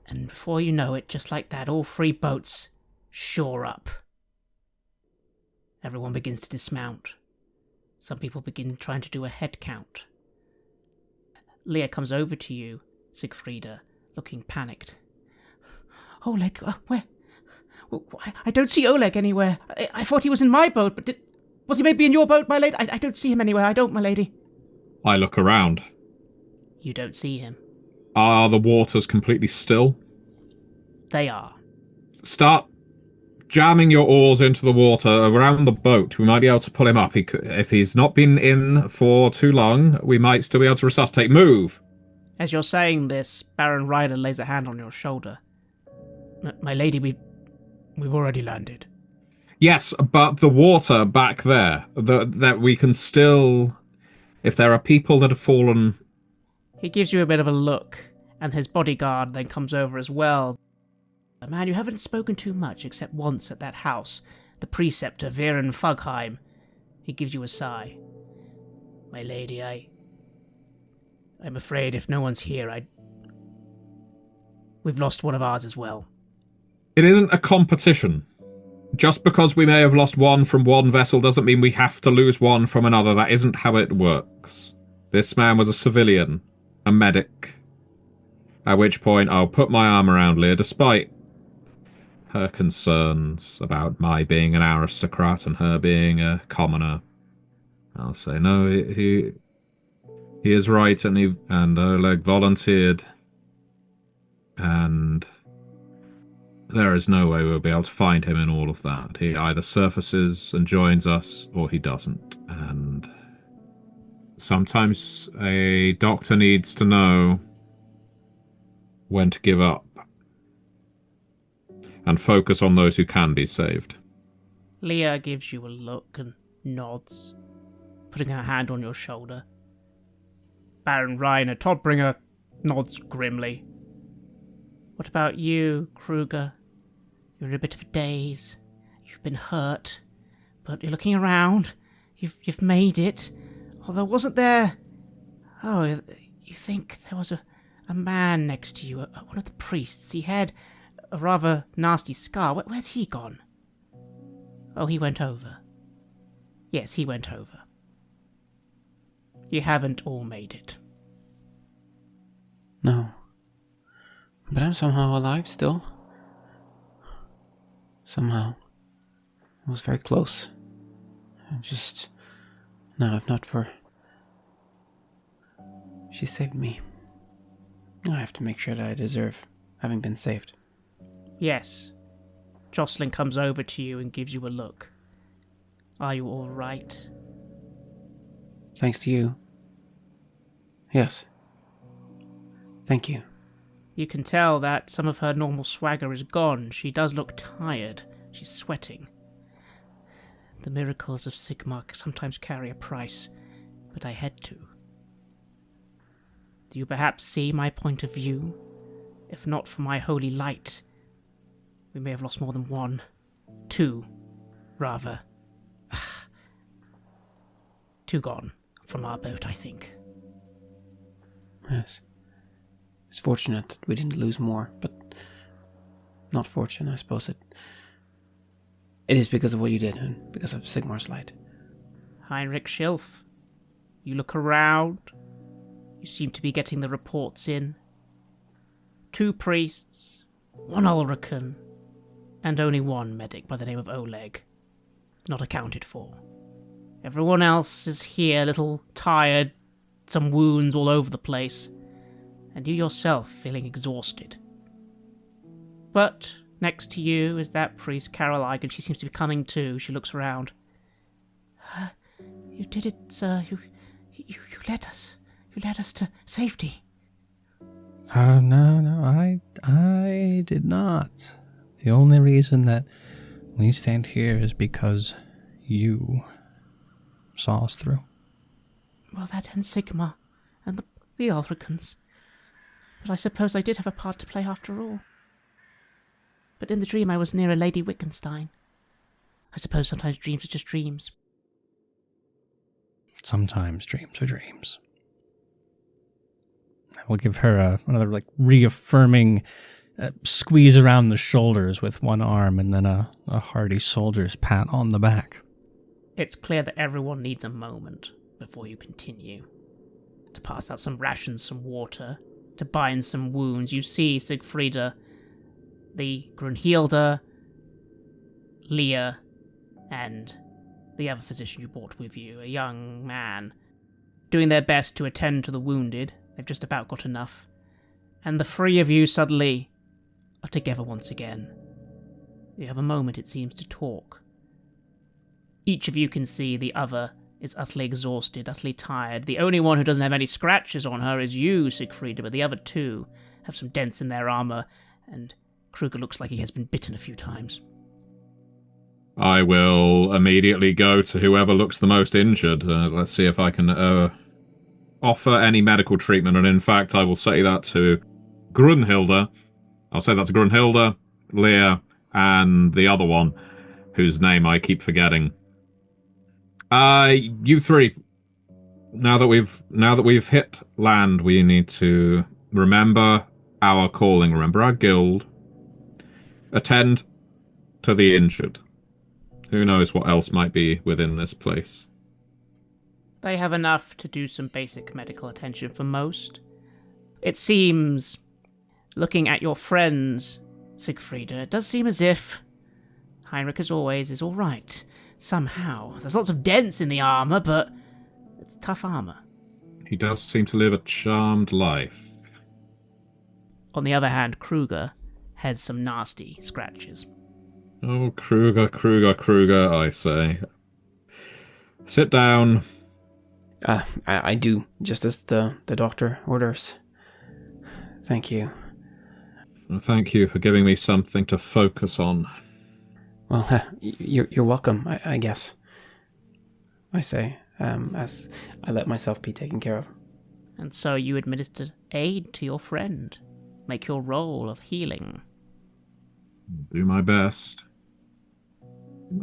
And before you know it, just like that, all 3 boats shore up. Everyone begins to dismount. Some people begin trying to do a head count. Leah comes over to you, Siegfrieda, looking panicked. Oleg, where? I don't see Oleg anywhere. I thought he was in my boat, but was he maybe in your boat, my lady? I don't see him anywhere. I don't, my lady. I look around. You don't see him. Are the waters completely still? They are. Start jamming your oars into the water around the boat. We might be able to pull him up. If he's not been in for too long, we might still be able to resuscitate. Move! As you're saying this, Baron Ryder lays a hand on your shoulder. My lady, we've already landed. Yes, but the water back there, that we can still... If there are people that have fallen... He gives you a bit of a look, and his bodyguard then comes over as well. Man, you haven't spoken too much, except once at that house, the preceptor, Viren Fugheim. He gives you a sigh. My lady, I'm afraid if no one's here, we've lost one of ours as well. It isn't a competition. Just because we may have lost one from one vessel doesn't mean we have to lose one from another. That isn't how it works. This man was a civilian, a medic. At which point I'll put my arm around Leah, despite her concerns about my being an aristocrat and her being a commoner. I'll say, no, he is right, and Oleg volunteered. And there is no way we'll be able to find him in all of that. He either surfaces and joins us, or he doesn't. And sometimes a doctor needs to know when to give up and focus on those who can be saved. Leah gives you a look and nods, putting her hand on your shoulder. Baron Reiner Todbringer nods grimly. What about you, Kruger? You're in a bit of a daze. You've been hurt, but you're looking around. You've made it. Although wasn't there... Oh, you think there was a man next to you, one of the priests. He had a rather nasty scar. Where's he gone? Oh, he went over. Yes, he went over. You haven't all made it. No. But I'm somehow alive still. Somehow. I was very close. Just... No, if not for... She saved me. I have to make sure that I deserve having been saved. Yes. Jocelyn comes over to you and gives you a look. Are you all right? Thanks to you. Yes. Thank you. You can tell that some of her normal swagger is gone. She does look tired. She's sweating. The miracles of Sigmar sometimes carry a price, but I had to. Do you perhaps see my point of view? If not for my holy light, we may have lost more than one. 2, rather. 2 gone from our boat, I think. Yes. It's fortunate that we didn't lose more, but not fortunate, I suppose. It is because of what you did, and because of Sigmar's light. Heinrich Schilf, you look around. You seem to be getting the reports in. 2 priests, 1 Ulrican, and only 1 medic by the name of Oleg. Not accounted for. Everyone else is here, a little tired, some wounds all over the place, and you yourself feeling exhausted. But next to you is that priest, Caroline, and she seems to be coming too. She looks around. You did it, sir. You led us. You led us to safety. No, I did not. The only reason that we stand here is because you saw us through. Well, that and Sigma, and the Ulricans. But I suppose I did have a part to play after all. But in the dream I was near a Lady Wittgenstein. I suppose sometimes dreams are just dreams. Sometimes dreams are dreams. I will give her another reaffirming squeeze around the shoulders with one arm and then a hearty soldier's pat on the back. It's clear that everyone needs a moment before you continue. To pass out some rations, some water, to bind some wounds. You see Sigfrida, the Grunhilde, Leah, and the other physician you brought with you, a young man, doing their best to attend to the wounded. They've just about got enough. And the 3 of you suddenly are together once again. You have a moment, it seems, to talk. Each of you can see the other is utterly exhausted, utterly tired. The only one who doesn't have any scratches on her is you, Sigfrida, but the other 2 have some dents in their armor, and Kruger looks like he has been bitten a few times. I will immediately go to whoever looks the most injured. Let's see if I can offer any medical treatment, and in fact, I will say that to Grunhilde. I'll say that to Grunhilde, Leah, and the other one, whose name I keep forgetting. You 3. Now that we've hit land, we need to remember our calling, remember our guild, attend to the injured. Who knows what else might be within this place. They have enough to do some basic medical attention for most. It seems, looking at your friends, Sigfrida, it does seem as if Heinrich, as always, is alright. Somehow. There's lots of dents in the armor, but it's tough armor. He does seem to live a charmed life. On the other hand, Kruger has some nasty scratches. Oh, Kruger, I say. Sit down. I do, just as the doctor orders. Thank you. Thank you for giving me something to focus on. Well, you're welcome, I guess. I say, as I let myself be taken care of. And so you administer aid to your friend. Make your role of healing. Do my best.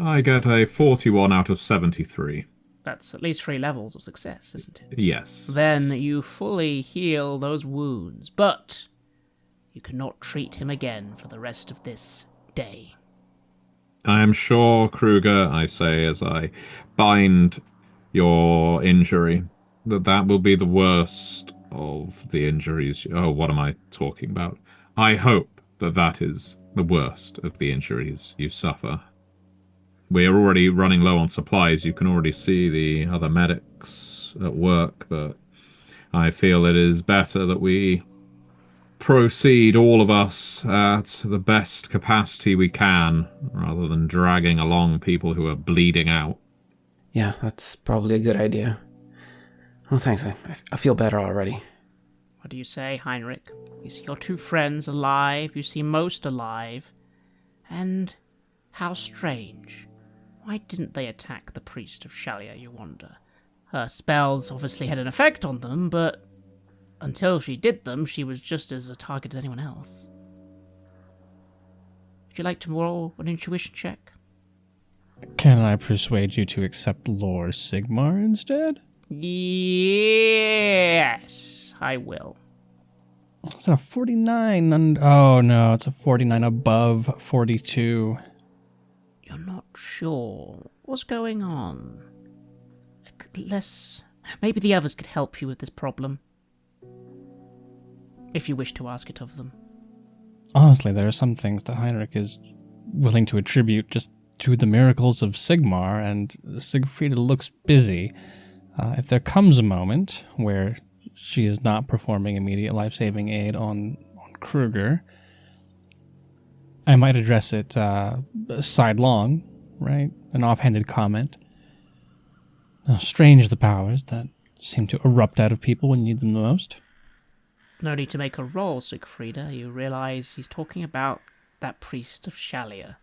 I get a 41 out of 73. That's at least 3 levels of success, isn't it? Yes. Then you fully heal those wounds, but you cannot treat him again for the rest of this day. I am sure, Kruger, I say as I bind your injury, that will be the worst of the injuries. Oh, what am I talking about? I hope that is the worst of the injuries you suffer. We are already running low on supplies. You can already see the other medics at work, but I feel it is better that we proceed, all of us, at the best capacity we can, rather than dragging along people who are bleeding out. Yeah, that's probably a good idea. Well, thanks. I feel better already. What do you say, Heinrich? You see your 2 friends alive. You see most alive. And how strange. Why didn't they attack the priest of Shalia, you wonder? Her spells obviously had an effect on them, but until she did them, she was just as a target as anyone else. Would you like to roll an intuition check? Can I persuade you to accept Lore Sigmar instead? Yes, I will. Is that a 49? Oh no, it's a 49 above 42. You're not sure what's going on. Maybe the others could help you with this problem. if you wish to ask it of them. Honestly, there are some things that Heinrich is willing to attribute just to the miracles of Sigmar, and Siegfrieda looks busy. If there comes a moment where she is not performing immediate life-saving aid on Kruger, I might address it sidelong, right? An offhanded comment. Strange the powers that seem to erupt out of people when you need them the most. No need to make a roll, Siegfrieda. You realize he's talking about that priest of Shalia.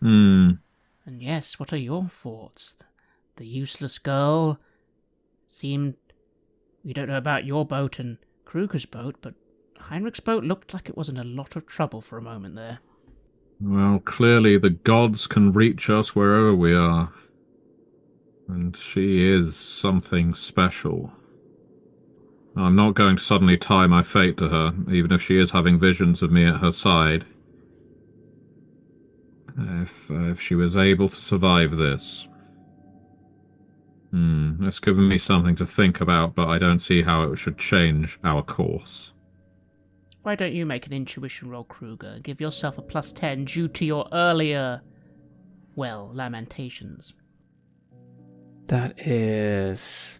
And yes, what are your thoughts? The useless girl seemed... We don't know about your boat and Kruger's boat, but Heinrich's boat looked like it was in a lot of trouble for a moment there. Well, clearly the gods can reach us wherever we are. And she is something special. I'm not going to suddenly tie my fate to her, even if she is having visions of me at her side. If she was able to survive this... It's given me something to think about, but I don't see how it should change our course. Why don't you make an intuition roll, Kruger? Give yourself a +10 due to your earlier, lamentations. That is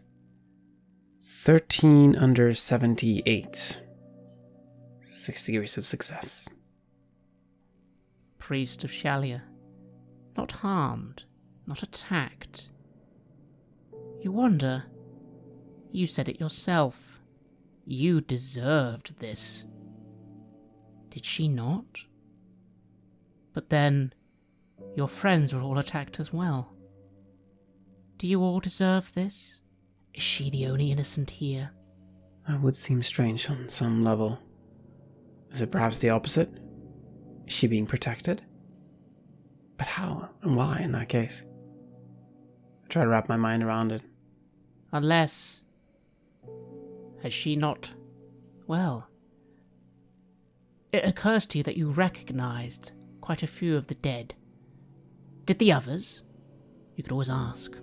13 under 78. 6 degrees of success. Priest of Shalia. Not harmed, not attacked. You wonder. You said it yourself. You deserved this. Did she not? But then, your friends were all attacked as well. Do you all deserve this? Is she the only innocent here? That would seem strange on some level. Is it perhaps the opposite? Is she being protected? But how and why in that case? I try to wrap my mind around it. Unless... Has she not... It occurs to you that you recognized quite a few of the dead. Did the others? You could always ask.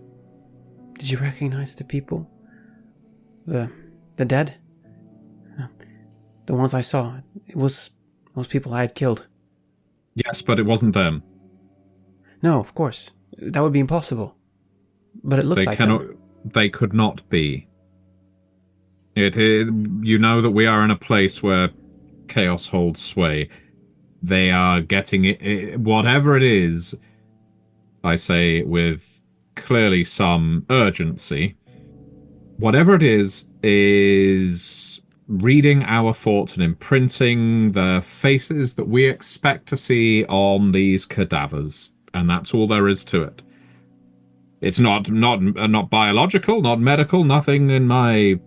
Did you recognize the people? The dead? The ones I saw. It was those people I had killed. Yes, but it wasn't them. No, of course. That would be impossible. But it looked like them. They could not be. You know that we are in a place where chaos holds sway. They are getting it, whatever it is, I say with clearly some urgency. Whatever it is reading our thoughts and imprinting the faces that we expect to see on these cadavers. And that's all there is to it. It's not biological, not medical, nothing in my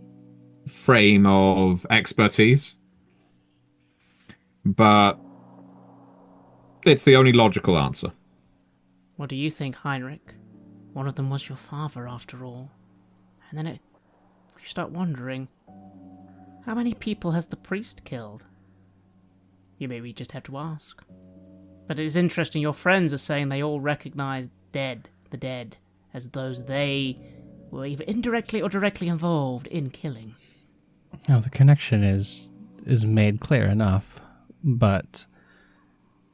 frame of expertise. But it's the only logical answer. What do you think, Heinrich? One of them was your father, after all. And then you start wondering, how many people has the priest killed? You maybe just have to ask. But it is interesting, your friends are saying they all recognize the dead, as those they were either indirectly or directly involved in killing. Now, the connection is made clear enough, but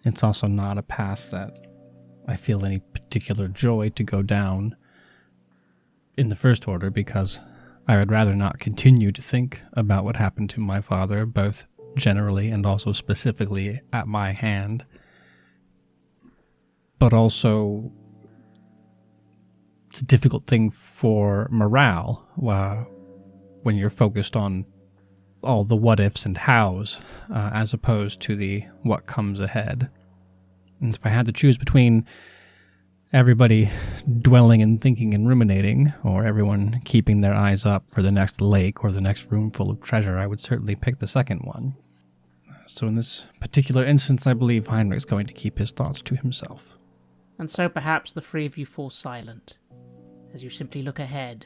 it's also not a path that I feel any particular joy to go down in the first order, because I would rather not continue to think about what happened to my father, both generally and also specifically at my hand. But also, it's a difficult thing for morale when you're focused on all the what-ifs and hows, as opposed to the what comes ahead. And if I had to choose between everybody dwelling and thinking and ruminating, or everyone keeping their eyes up for the next lake or the next room full of treasure, I would certainly pick the second one. So in this particular instance, I believe Heinrich's going to keep his thoughts to himself. And so perhaps the three of you fall silent, as you simply look ahead.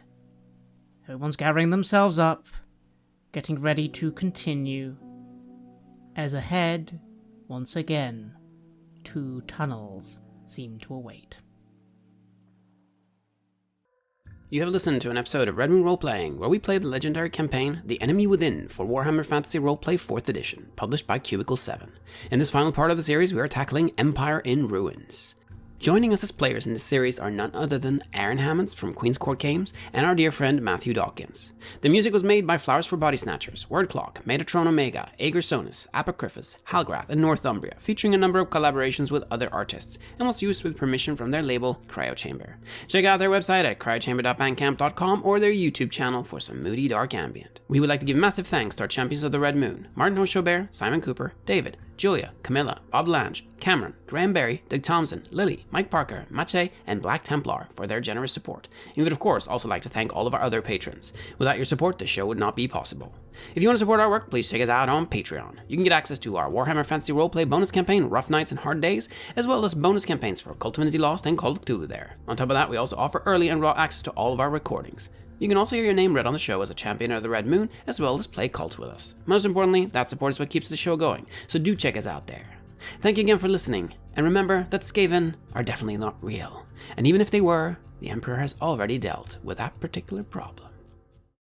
Everyone's gathering themselves up, getting ready to continue, as ahead, once again, 2 tunnels seem to await. You have listened to an episode of Red Moon Roleplaying, where we play the legendary campaign The Enemy Within for Warhammer Fantasy Roleplay 4th Edition, published by Cubicle 7. In this final part of the series, we are tackling Empire in Ruins. Joining us as players in this series are none other than Aaron Hammonds from Queen's Court Games and our dear friend Matthew Dawkins. The music was made by Flowers for Body Snatchers, Wordclock, Metatron Omega, Ager Sonus, Apocryphus, Halgrath, and Northumbria, featuring a number of collaborations with other artists, and was used with permission from their label, Cryochamber. Check out their website at cryochamber.bandcamp.com or their YouTube channel for some moody dark ambient. We would like to give massive thanks to our champions of the Red Moon, Martin Heuschober, Simon Cooper, David, Julia, Camilla, Bob Lange, Cameron, Graham Barey, Doug Thomson, Lily, Mike Parker, Maciej, and Black Templar for their generous support. And we would of course also like to thank all of our other patrons. Without your support, the show would not be possible. If you want to support our work, please check us out on Patreon. You can get access to our Warhammer Fantasy Roleplay bonus campaign, Rough Nights and Hard Days, as well as bonus campaigns for Cult of Divinity Lost and Call of Cthulhu there. On top of that, we also offer early and raw access to all of our recordings. You can also hear your name read on the show as a champion of the Red Moon, as well as play Cult with us. Most importantly, that support is what keeps the show going, so do check us out there. Thank you again for listening, and remember that Skaven are definitely not real, and even if they were, the Emperor has already dealt with that particular problem.